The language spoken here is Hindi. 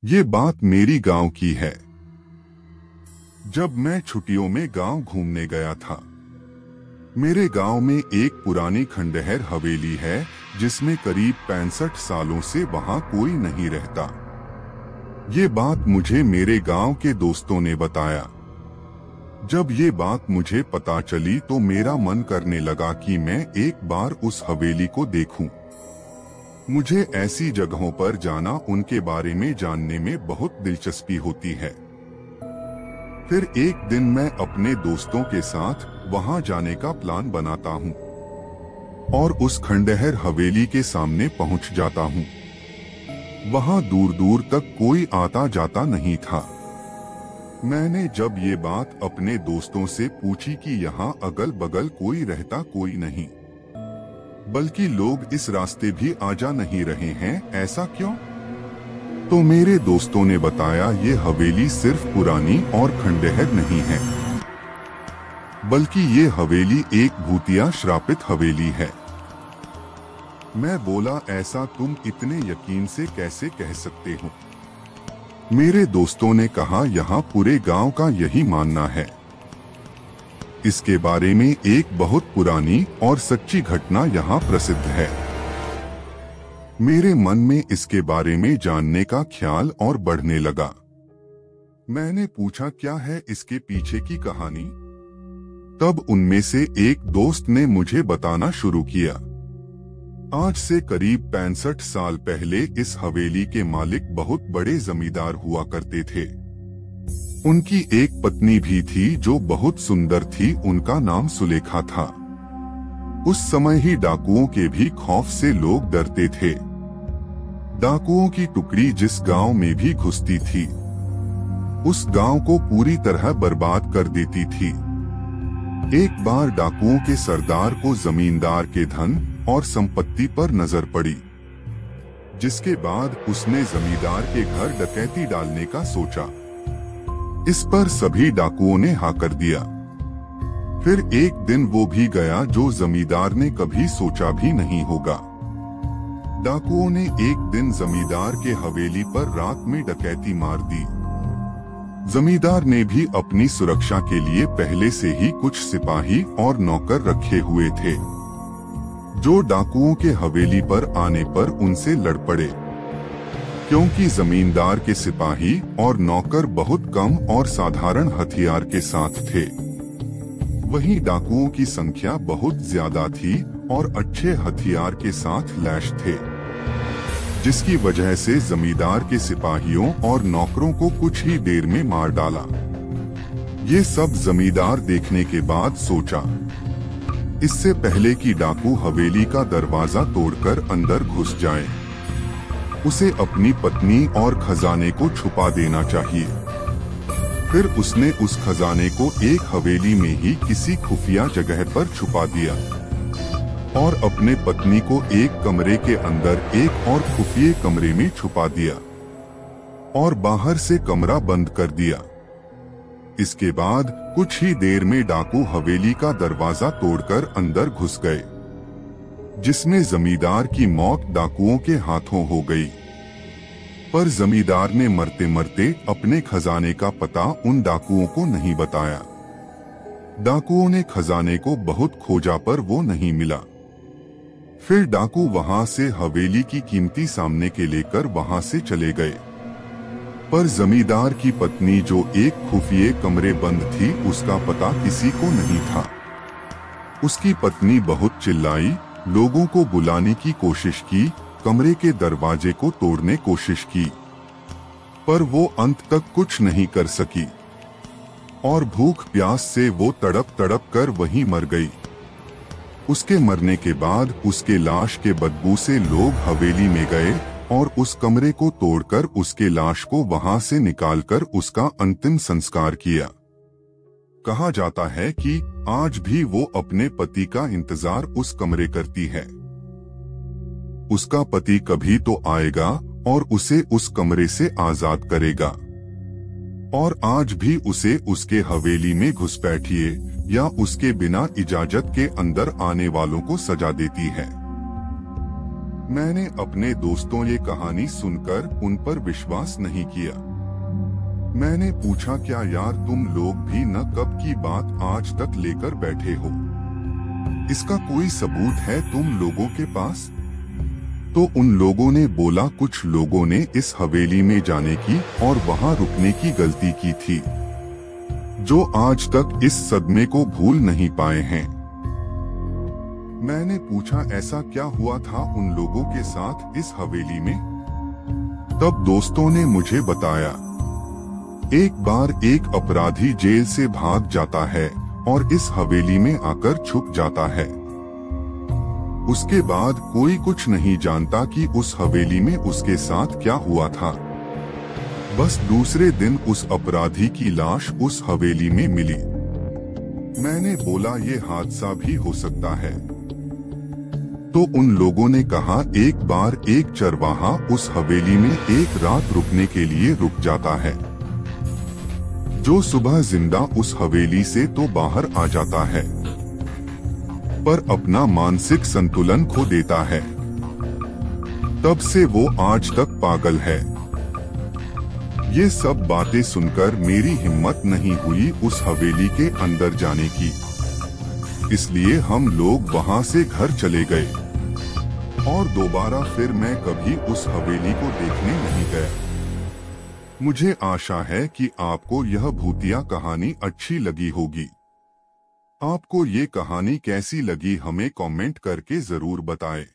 ये बात मेरी गांव की है। जब मैं छुट्टियों में गांव घूमने गया था, मेरे गांव में एक पुरानी खंडहर हवेली है जिसमें करीब 65 सालों से वहां कोई नहीं रहता। ये बात मुझे मेरे गांव के दोस्तों ने बताया। जब ये बात मुझे पता चली तो मेरा मन करने लगा कि मैं एक बार उस हवेली को देखूं। मुझे ऐसी जगहों पर जाना, उनके बारे में जानने में बहुत दिलचस्पी होती है। फिर एक दिन मैं अपने दोस्तों के साथ वहां जाने का प्लान बनाता हूं और उस खंडहर हवेली के सामने पहुंच जाता हूं। वहां दूर दूर तक कोई आता जाता नहीं था। मैंने जब ये बात अपने दोस्तों से पूछी कि यहाँ अगल बगल कोई रहता कोई नहीं, बल्कि लोग इस रास्ते भी आ जा नहीं रहे हैं, ऐसा क्यों? तो मेरे दोस्तों ने बताया, ये हवेली सिर्फ पुरानी और खंडहर नहीं है, बल्कि ये हवेली एक भूतिया श्रापित हवेली है। मैं बोला, ऐसा तुम इतने यकीन से कैसे कह सकते हो? मेरे दोस्तों ने कहा, यहाँ पूरे गांव का यही मानना है। इसके बारे में एक बहुत पुरानी और सच्ची घटना यहाँ प्रसिद्ध है। मेरे मन में इसके बारे में जानने का ख्याल और बढ़ने लगा। मैंने पूछा, क्या है इसके पीछे की कहानी? तब उनमें से एक दोस्त ने मुझे बताना शुरू किया। आज से करीब 65 साल पहले इस हवेली के मालिक बहुत बड़े जमींदार हुआ करते थे। उनकी एक पत्नी भी थी जो बहुत सुंदर थी। उनका नाम सुलेखा था। उस समय ही डाकुओं के भी खौफ से लोग डरते थे। डाकुओं की टुकड़ी जिस गांव में भी घुसती थी, उस गांव को पूरी तरह बर्बाद कर देती थी। एक बार डाकुओं के सरदार को जमींदार के धन और संपत्ति पर नजर पड़ी, जिसके बाद उसने जमींदार के घर डकैती डालने का सोचा। इस पर सभी डाकुओं ने हाँ कर दिया। फिर एक दिन वो भी गया जो जमींदार ने कभी सोचा भी नहीं होगा। डाकुओं ने एक दिन जमींदार के हवेली पर रात में डकैती मार दी। जमींदार ने भी अपनी सुरक्षा के लिए पहले से ही कुछ सिपाही और नौकर रखे हुए थे, जो डाकुओं के हवेली पर आने पर उनसे लड़ पड़े। क्योंकि जमींदार के सिपाही और नौकर बहुत कम और साधारण हथियार के साथ थे, वहीं डाकुओं की संख्या बहुत ज्यादा थी और अच्छे हथियार के साथ लैस थे, जिसकी वजह से जमींदार के सिपाहियों और नौकरों को कुछ ही देर में मार डाला। ये सब जमींदार देखने के बाद सोचा, इससे पहले कि डाकू हवेली का दरवाजा तोड़कर अंदर घुस जाए, उसे अपनी पत्नी और खजाने को छुपा देना चाहिए। फिर उसने उस खजाने को एक हवेली में ही किसी खुफिया जगह पर छुपा दिया और अपने पत्नी को एक कमरे के अंदर एक और खुफिये कमरे में छुपा दिया और बाहर से कमरा बंद कर दिया। इसके बाद कुछ ही देर में डाकू हवेली का दरवाजा तोड़कर अंदर घुस गए, जिसमें जमींदार की मौत डाकुओं के हाथों हो गई। पर जमींदार ने मरते मरते अपने खजाने का पता उन डाकुओं को नहीं बताया। डाकुओं ने खजाने को बहुत खोजा पर वो नहीं मिला। फिर डाकू वहां से हवेली की कीमती सामान के लेकर वहां से चले गए। पर जमींदार की पत्नी जो एक खुफिये कमरे बंद थी, उसका पता किसी को नहीं था। उसकी पत्नी बहुत चिल्लाई, लोगों को बुलाने की कोशिश की, कमरे के दरवाजे को तोड़ने कोशिश की, पर वो अंत तक कुछ नहीं कर सकी और भूख प्यास से वो तड़प तड़प कर वहीं मर गई। उसके मरने के बाद उसके लाश के बदबू से लोग हवेली में गए और उस कमरे को तोड़कर उसके लाश को वहां से निकालकर उसका अंतिम संस्कार किया। कहा जाता है कि आज भी वो अपने पति का इंतजार उस कमरे करती है। उसका पति कभी तो आएगा और उसे उस कमरे से आजाद करेगा, और आज भी उसे उसके हवेली में घुसपैठिए या उसके बिना इजाजत के अंदर आने वालों को सजा देती है। मैंने अपने दोस्तों ये कहानी सुनकर उन पर विश्वास नहीं किया। मैंने पूछा, क्या यार तुम लोग भी न कब की बात आज तक लेकर बैठे हो? इसका कोई सबूत है तुम लोगों के पास? तो उन लोगों ने बोला, कुछ लोगों ने इस हवेली में जाने की और वहां रुकने की गलती की थी, जो आज तक इस सदमे को भूल नहीं पाए हैं। मैंने पूछा, ऐसा क्या हुआ था उन लोगों के साथ इस हवेली में? तब दोस्तों ने मुझे बताया, एक बार एक अपराधी जेल से भाग जाता है और इस हवेली में आकर छुप जाता है। उसके बाद कोई कुछ नहीं जानता कि उस हवेली में उसके साथ क्या हुआ था। बस दूसरे दिन उस अपराधी की लाश उस हवेली में मिली। मैंने बोला, ये हादसा भी हो सकता है। तो उन लोगों ने कहा, एक बार एक चरवाहा उस हवेली में एक रात रुकने के लिए रुक जाता है, जो सुबह जिंदा उस हवेली से तो बाहर आ जाता है, पर अपना मानसिक संतुलन खो देता है। तब से वो आज तक पागल है। ये सब बातें सुनकर मेरी हिम्मत नहीं हुई उस हवेली के अंदर जाने की, इसलिए हम लोग वहां से घर चले गए और दोबारा फिर मैं कभी उस हवेली को देखने नहीं गया। मुझे आशा है कि आपको यह भूतिया कहानी अच्छी लगी होगी। आपको ये कहानी कैसी लगी हमें कमेंट करके जरूर बताएं।